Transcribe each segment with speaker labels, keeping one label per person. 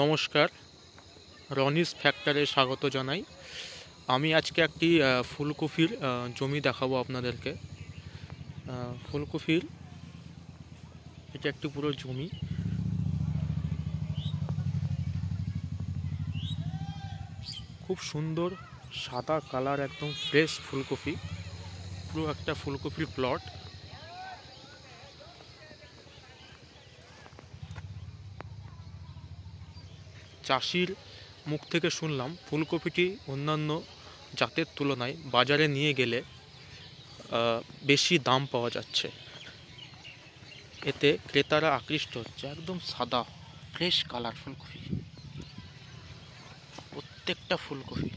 Speaker 1: নমস্কার, রনিস ফ্যাক্টরে স্বাগত জানাই। আমি আজকে একটি ফুলকপির জমি দেখাবো আপনাদেরকে। ফুলকপির এটা একটি পুরো জমি। খুব সুন্দর সাদা কালার, একদম ফ্রেশ ফুলকপি, পুরো একটা ফুলকপির প্লট। চাষির মুখ থেকে শুনলাম ফুলকপিটি অন্যান্য জাতের তুলনায় বাজারে নিয়ে গেলে বেশি দাম পাওয়া যাচ্ছে। এতে ক্রেতারা আকৃষ্ট হচ্ছে। একদম সাদা ফ্রেশ কালার ফুলকপি, প্রত্যেকটা ফুলকপি।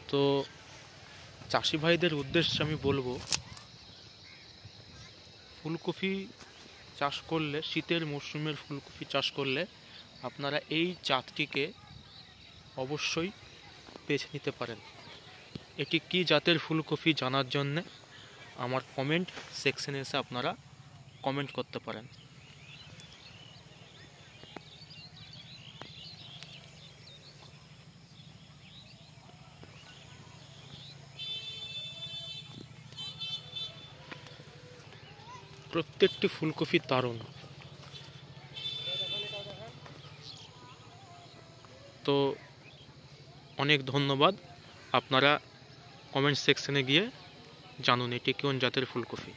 Speaker 1: তো চাষি ভাইদের উদ্দেশ্যে আমি বলবো, ফুলকপি চাষ করলে, শীতের মরশুমের ফুলকপি চাষ করলে আপনারা এই জাতটিকে অবশ্যই বেছে নিতে পারেন। এটি কি জাতের ফুলকপি জানার জন্যে আমার কমেন্ট সেকশনে এসে আপনারা কমেন্ট করতে পারেন। প্রত্যেকটি ফুলকপি দারুণ। তো অনেক ধন্যবাদ। আপনারা কমেন্ট সেকশনে গিয়ে জানুন এটি কোন জাতের ফুলকপি।